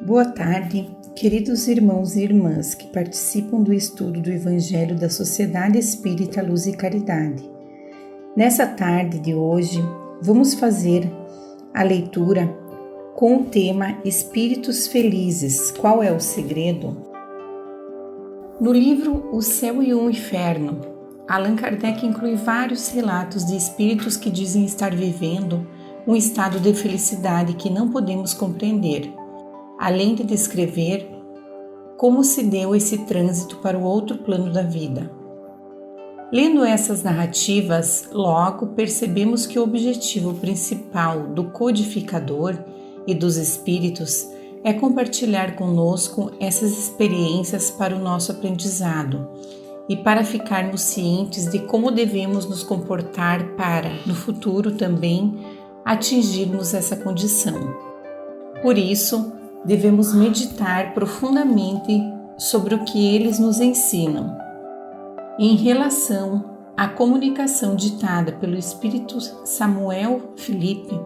Boa tarde, queridos irmãos e irmãs que participam do estudo do Evangelho da Sociedade Espírita Luz e Caridade. Nessa tarde de hoje, vamos fazer a leitura com o tema Espíritos Felizes. Qual é o segredo? No livro O Céu e o Inferno, Allan Kardec inclui vários relatos de espíritos que dizem estar vivendo um estado de felicidade que não podemos compreender, além de descrever como se deu esse trânsito para o outro plano da vida. Lendo essas narrativas, logo percebemos que o objetivo principal do codificador e dos espíritos é compartilhar conosco essas experiências para o nosso aprendizado e para ficarmos cientes de como devemos nos comportar para, no futuro também, atingirmos essa condição. Por isso, devemos meditar profundamente sobre o que eles nos ensinam. Em relação à comunicação ditada pelo Espírito Samuel Felipe,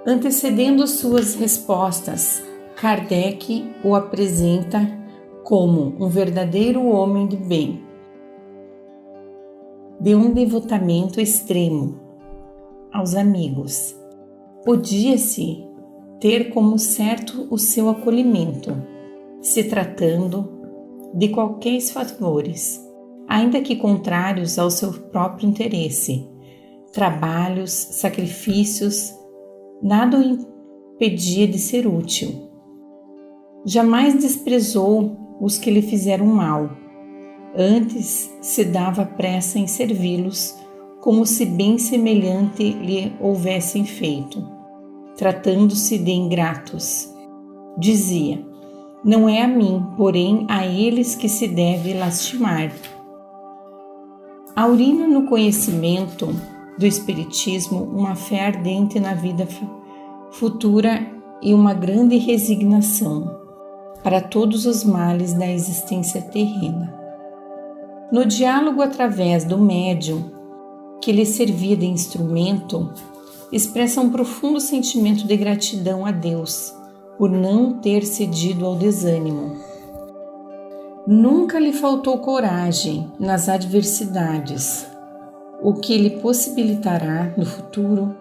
antecedendo suas respostas, Kardec o apresenta como um verdadeiro homem de bem, de um devotamento extremo aos amigos. Podia-se ter como certo o seu acolhimento, se tratando de qualquer favores, ainda que contrários ao seu próprio interesse, trabalhos, sacrifícios, nada o impedia de ser útil. Jamais desprezou os que lhe fizeram mal, antes se dava pressa em servi-los, como se bem semelhante lhe houvessem feito. Tratando-se de ingratos, dizia: não é a mim, porém a eles que se deve lastimar. Aurindo no conhecimento do Espiritismo uma fé ardente na vida futura e uma grande resignação para todos os males da existência terrena. No diálogo através do médium, que lhe servia de instrumento, expressa um profundo sentimento de gratidão a Deus por não ter cedido ao desânimo. Nunca lhe faltou coragem nas adversidades, o que lhe possibilitará, no futuro,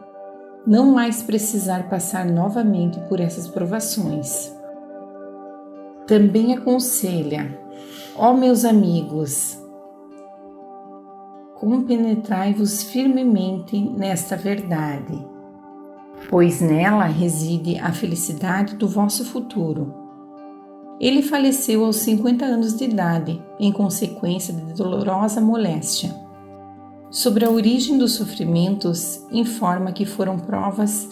não mais precisar passar novamente por essas provações. Também aconselha: ó meus amigos, compenetrai-vos firmemente nesta verdade, pois nela reside a felicidade do vosso futuro. Ele faleceu aos 50 anos de idade, em consequência de dolorosa moléstia. Sobre a origem dos sofrimentos, informa que foram provas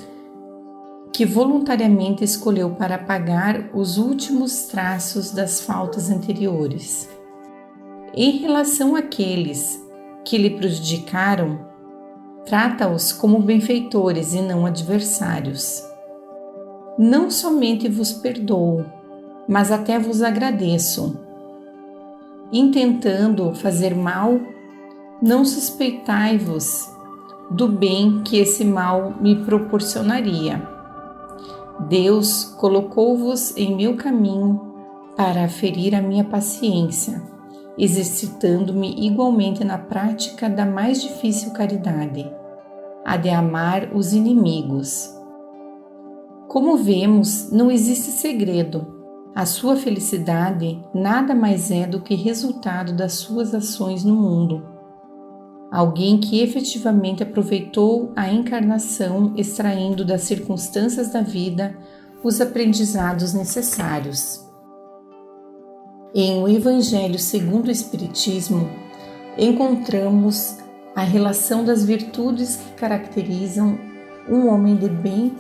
que voluntariamente escolheu para apagar os últimos traços das faltas anteriores. Em relação àqueles que lhe prejudicaram, trata-os como benfeitores e não adversários. Não somente vos perdoo, mas até vos agradeço. Intentando fazer mal, não suspeitai-vos do bem que esse mal me proporcionaria. Deus colocou-vos em meu caminho para aferir a minha paciência, exercitando-me igualmente na prática da mais difícil caridade, a de amar os inimigos. Como vemos, não existe segredo. A sua felicidade nada mais é do que resultado das suas ações no mundo. Alguém que efetivamente aproveitou a encarnação, extraindo das circunstâncias da vida os aprendizados necessários. Em O Evangelho segundo o Espiritismo, encontramos a relação das virtudes que caracterizam um homem de bem,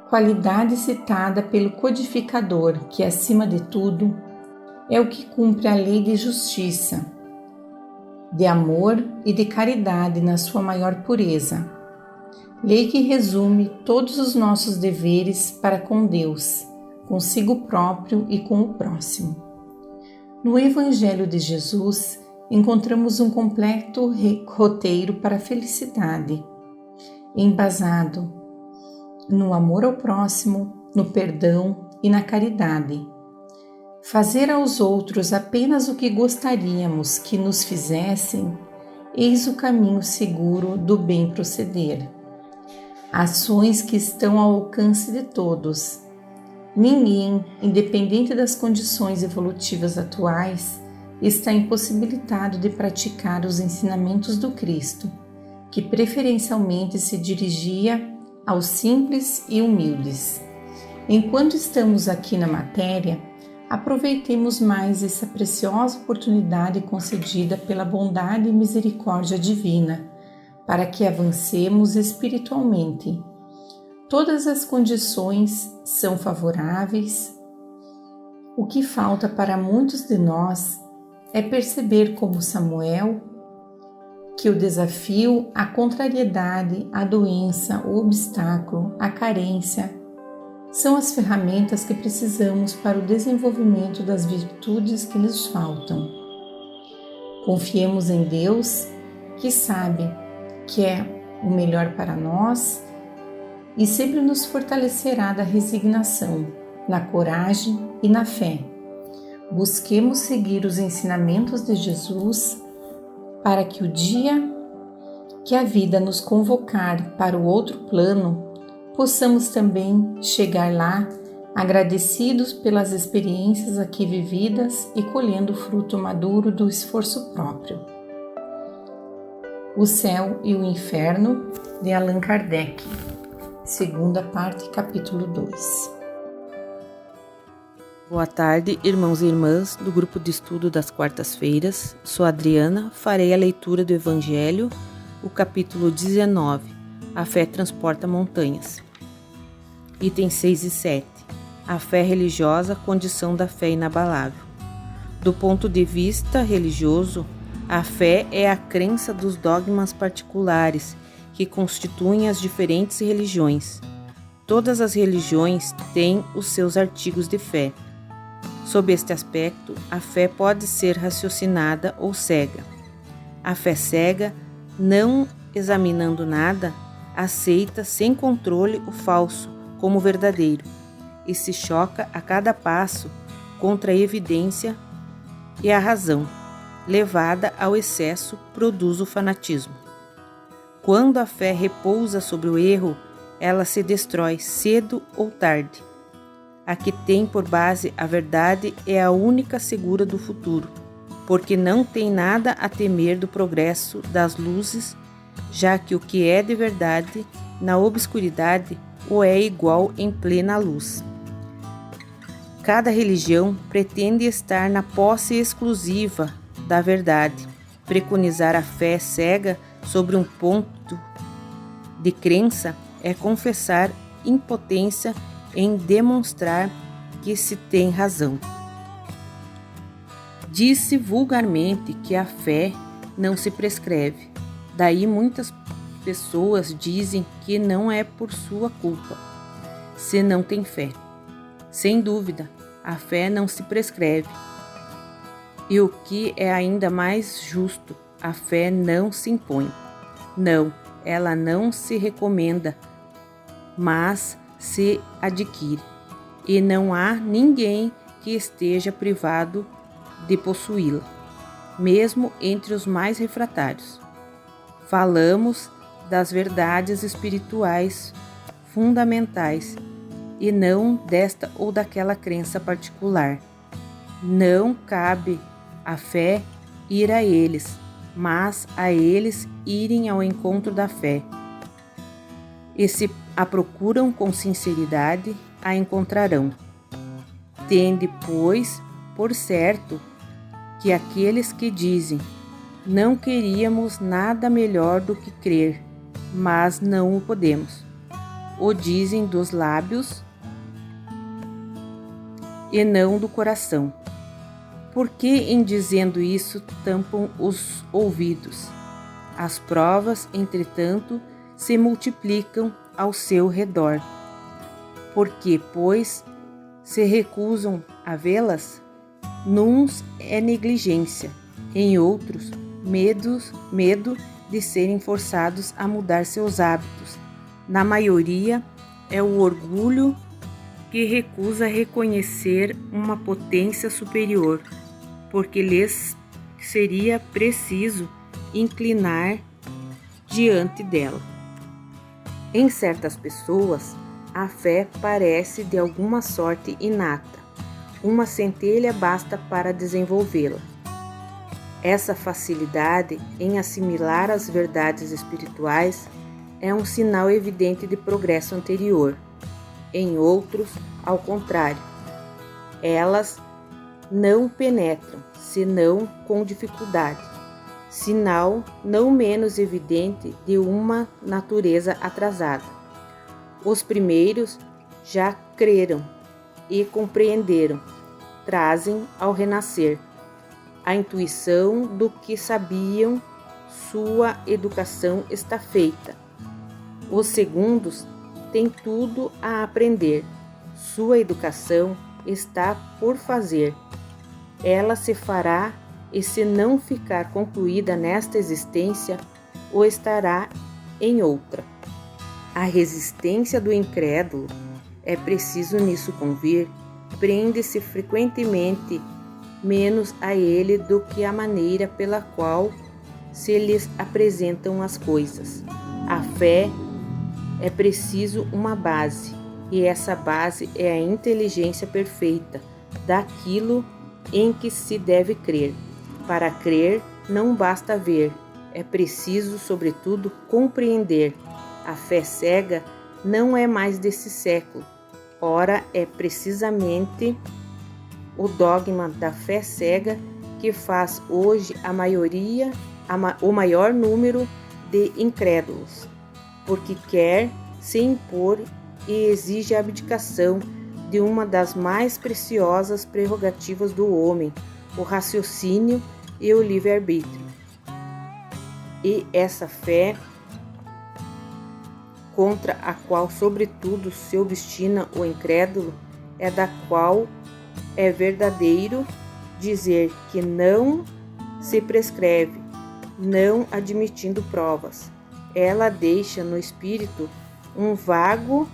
qualidade citada pelo codificador, que, acima de tudo, é o que cumpre a lei de justiça, de amor e de caridade na sua maior pureza. Lei que resume todos os nossos deveres para com Deus, consigo próprio e com o próximo. No Evangelho de Jesus, encontramos um completo roteiro para a felicidade, embasado no amor ao próximo, no perdão e na caridade. Fazer aos outros apenas o que gostaríamos que nos fizessem, eis o caminho seguro do bem proceder. Ações que estão ao alcance de todos. Ninguém, independente das condições evolutivas atuais, está impossibilitado de praticar os ensinamentos do Cristo, que preferencialmente se dirigia aos simples e humildes. Enquanto estamos aqui na matéria, aproveitemos mais essa preciosa oportunidade concedida pela bondade e misericórdia divina, para que avancemos espiritualmente. Todas as condições são favoráveis. O que falta para muitos de nós é perceber, como Samuel, que o desafio, a contrariedade, a doença, o obstáculo, a carência são as ferramentas que precisamos para o desenvolvimento das virtudes que nos faltam. Confiemos em Deus, que sabe que é o melhor para nós e sempre nos fortalecerá da resignação, na coragem e na fé. Busquemos seguir os ensinamentos de Jesus para que o dia que a vida nos convocar para o outro plano, possamos também chegar lá agradecidos pelas experiências aqui vividas e colhendo o fruto maduro do esforço próprio. O Céu e o Inferno, de Allan Kardec, segunda parte, capítulo 2. Boa tarde, irmãos e irmãs do grupo de estudo das quartas-feiras. Sou Adriana, farei a leitura do Evangelho, o capítulo 19, A fé transporta montanhas. Itens 6 e 7. A fé religiosa, condição da fé inabalável. Do ponto de vista religioso, a fé é a crença dos dogmas particulares que constituem as diferentes religiões. Todas as religiões têm os seus artigos de fé. Sob este aspecto, a fé pode ser raciocinada ou cega. A fé cega, não examinando nada, aceita sem controle o falso como verdadeiro e se choca a cada passo contra a evidência e a razão, levada ao excesso, produz o fanatismo. Quando a fé repousa sobre o erro, ela se destrói cedo ou tarde. A que tem por base a verdade é a única segura do futuro, porque não tem nada a temer do progresso das luzes, já que o que é de verdade, na obscuridade, o é igual em plena luz. Cada religião pretende estar na posse exclusiva da verdade. Preconizar a fé cega sobre um ponto de crença é confessar impotência em demonstrar que se tem razão. Diz-se vulgarmente que a fé não se prescreve. Daí muitas pessoas dizem que não é por sua culpa, se não tem fé. Sem dúvida, a fé não se prescreve. E o que é ainda mais justo, a fé não se impõe. Não, ela não se recomenda, mas se adquire. E não há ninguém que esteja privado de possuí-la, mesmo entre os mais refratários. Falamos das verdades espirituais fundamentais e não desta ou daquela crença particular. Não cabe à fé ir a eles, mas a eles irem ao encontro da fé. E se a procuram com sinceridade, a encontrarão. Tende, pois, por certo que aqueles que dizem: não queríamos nada melhor do que crer, mas não o podemos, o dizem dos lábios e não do coração. Por que em dizendo isso tampam os ouvidos? As provas, entretanto, se multiplicam ao seu redor. Porque, pois, se recusam a vê-las? Nuns é negligência, em outros, medo de serem forçados a mudar seus hábitos. Na maioria, é o orgulho que recusa reconhecer uma potência superior, porque lhes seria preciso inclinar diante dela. Em certas pessoas, a fé parece de alguma sorte inata. Uma centelha basta para desenvolvê-la. Essa facilidade em assimilar as verdades espirituais é um sinal evidente de progresso anterior. Em outros, ao contrário, elas não penetram, senão com dificuldade, sinal não menos evidente de uma natureza atrasada. Os primeiros já creram e compreenderam, trazem ao renascer a intuição do que sabiam, sua educação está feita. Os segundos têm tudo a aprender, sua educação está por fazer. Ela se fará e, se não ficar concluída nesta existência, o estará em outra. A resistência do incrédulo, é preciso nisso convir, prende-se frequentemente menos a ele do que a maneira pela qual se lhes apresentam as coisas. A fé é preciso uma base, e essa base é a inteligência perfeita daquilo em que se deve crer. Para crer, não basta ver, é preciso, sobretudo, compreender. A fé cega não é mais desse século. Ora, é precisamente o dogma da fé cega que faz hoje o maior número de incrédulos, porque quer se impor e exige a abdicação de uma das mais preciosas prerrogativas do homem, o raciocínio e o livre-arbítrio. E essa fé, contra a qual sobretudo se obstina o incrédulo, é da qual é verdadeiro dizer que não se prescreve, não admitindo provas. Ela deixa no espírito um vago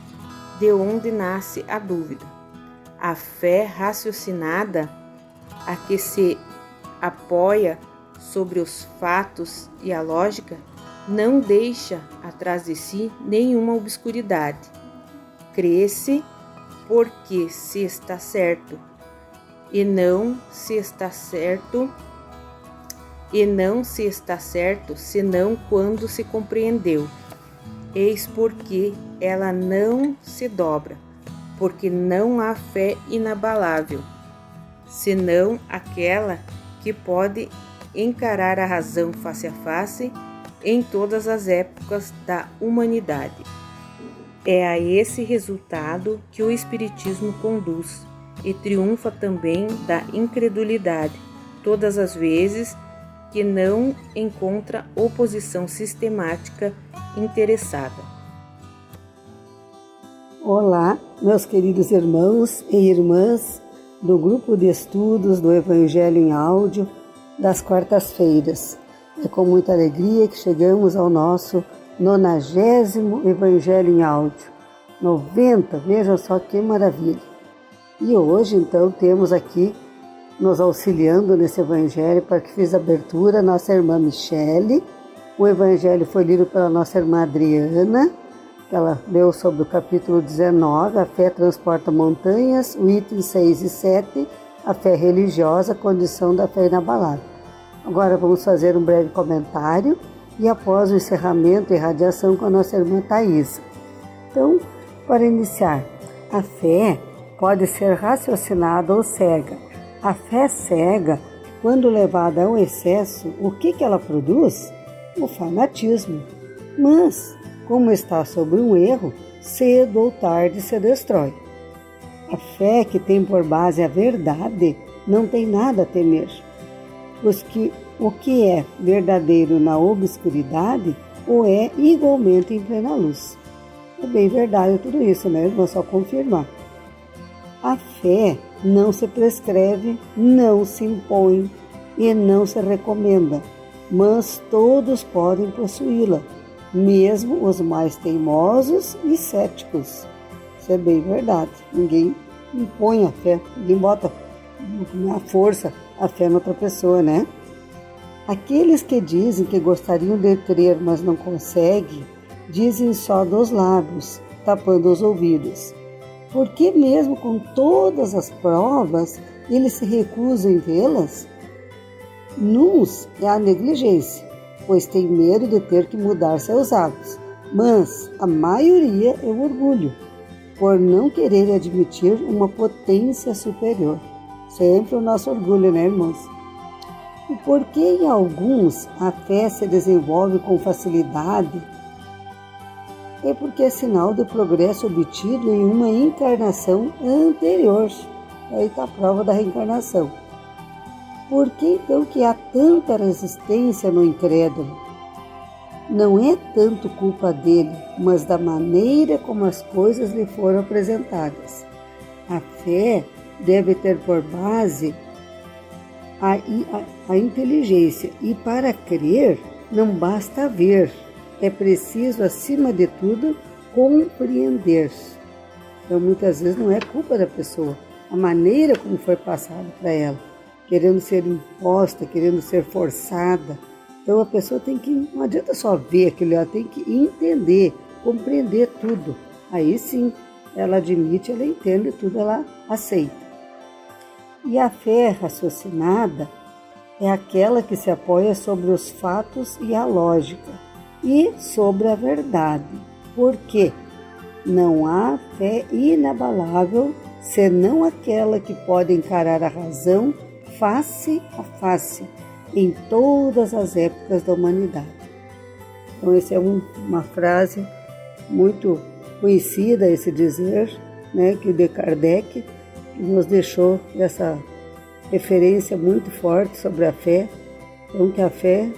de onde nasce a dúvida. A fé raciocinada, a que se apoia sobre os fatos e a lógica, não deixa atrás de si nenhuma obscuridade. Crê-se porque se está certo, e não se está certo senão quando se compreendeu. Eis porque ela não se dobra, porque não há fé inabalável, senão aquela que pode encarar a razão face a face em todas as épocas da humanidade. É a esse resultado que o Espiritismo conduz e triunfa também da incredulidade, todas as vezes que não encontra oposição sistemática interessada. Olá, meus queridos irmãos e irmãs do grupo de estudos do Evangelho em áudio das quartas-feiras. É com muita alegria que chegamos ao nosso 90º Evangelho em áudio. 90, vejam só que maravilha! E hoje, então, temos aqui, nos auxiliando nesse Evangelho, para que fiz a abertura, nossa irmã Michele. O Evangelho foi lido pela nossa irmã Adriana. Ela leu sobre o capítulo 19, a fé transporta montanhas, o item 6 e 7, a fé religiosa, a condição da fé inabalável. Agora vamos fazer um breve comentário e após o encerramento e radiação com a nossa irmã Thaís. Então, para iniciar, a fé pode ser raciocinada ou cega. A fé cega, quando levada ao excesso, o que ela produz? O fanatismo. Mas, como está sobre um erro, cedo ou tarde se destrói. A fé que tem por base a verdade não tem nada a temer. O que é verdadeiro na obscuridade o é igualmente em plena luz. É bem verdade tudo isso, né? Vamos só confirmar. A fé não se prescreve, não se impõe e não se recomenda, mas todos podem possuí-la, mesmo os mais teimosos e céticos. Isso é bem verdade. Ninguém impõe a fé, ninguém bota a força, a fé na outra pessoa, né? Aqueles que dizem que gostariam de crer, mas não conseguem, dizem só dos lábios, tapando os ouvidos. Porque mesmo com todas as provas, eles se recusam em vê-las? Nuns é a negligência, pois tem medo de ter que mudar seus hábitos, mas a maioria é o orgulho, por não querer admitir uma potência superior. Sempre o nosso orgulho, né, irmãos? E por que em alguns a fé se desenvolve com facilidade? É porque é sinal de progresso obtido em uma encarnação anterior. Aí está a prova da reencarnação. Por que então que há tanta resistência no incrédulo? Não é tanto culpa dele, mas da maneira como as coisas lhe foram apresentadas. A fé deve ter por base a inteligência, e para crer não basta ver, é preciso, acima de tudo, compreender. Então, muitas vezes não é culpa da pessoa, a maneira como foi passado para ela, querendo ser imposta, querendo ser forçada. Então, a pessoa tem que, não adianta só ver aquilo, ela tem que entender, compreender tudo. Aí sim, ela admite, ela entende tudo, ela aceita. E a fé raciocinada é aquela que se apoia sobre os fatos e a lógica, e sobre a verdade. Por quê? Não há fé inabalável, senão aquela que pode encarar a razão face a face, em todas as épocas da humanidade. Então, essa é uma frase muito conhecida, esse dizer, né, que o de Kardec nos deixou essa referência muito forte sobre a fé. Então, que a fé,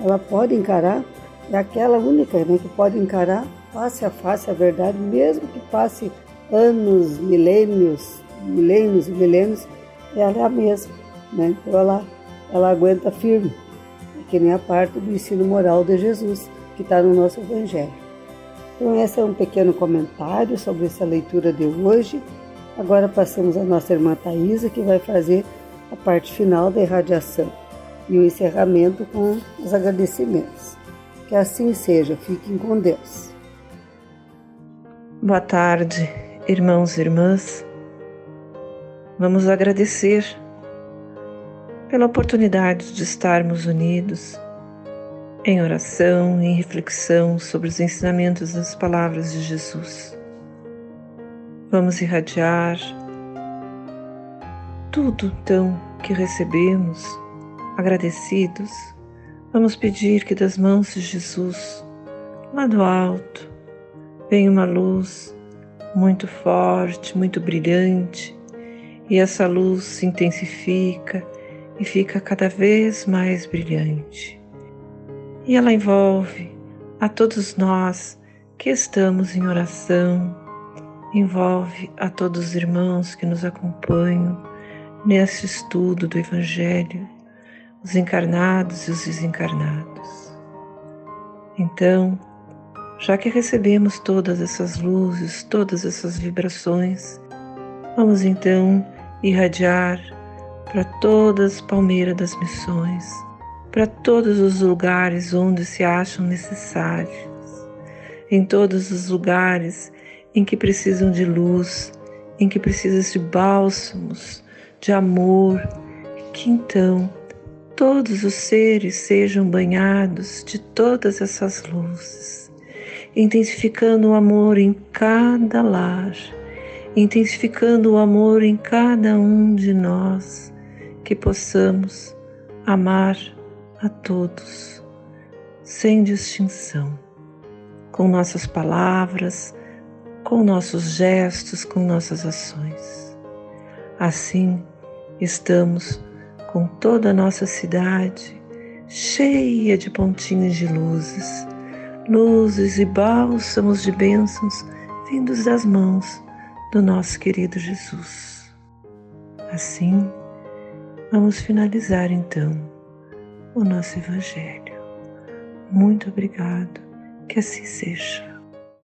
ela pode encarar, é aquela única, né, que pode encarar face a face a verdade, mesmo que passe anos, milênios, ela é a mesma, né? Então ela aguenta firme, que nem a parte do ensino moral de Jesus, que está no nosso Evangelho. Então esse é um pequeno comentário sobre essa leitura de hoje. Agora passamos a nossa irmã Thaisa, que vai fazer a parte final da irradiação e o encerramento com os agradecimentos. Que assim seja, fiquem com Deus. Boa tarde, irmãos e irmãs. Vamos agradecer pela oportunidade de estarmos unidos em oração, em reflexão sobre os ensinamentos das palavras de Jesus. Vamos irradiar tudo, então, que recebemos, agradecidos. Vamos pedir que das mãos de Jesus, lá do alto, venha uma luz muito forte, muito brilhante, e essa luz se intensifica e fica cada vez mais brilhante. E ela envolve a todos nós que estamos em oração, envolve a todos os irmãos que nos acompanham nesse estudo do Evangelho, os encarnados e os desencarnados. Então, já que recebemos todas essas luzes, todas essas vibrações, vamos então irradiar para todas as palmeiras das missões, para todos os lugares onde se acham necessários, em todos os lugares em que precisam de luz, em que precisam de bálsamos, de amor, que então todos os seres sejam banhados de todas essas luzes, intensificando o amor em cada lar, intensificando o amor em cada um de nós, que possamos amar a todos, sem distinção, com nossas palavras, com nossos gestos, com nossas ações. Assim, estamos com toda a nossa cidade cheia de pontinhos de luzes e bálsamos de bênçãos vindos das mãos do nosso querido Jesus. Assim, vamos finalizar então o nosso Evangelho. Muito obrigado, que assim seja.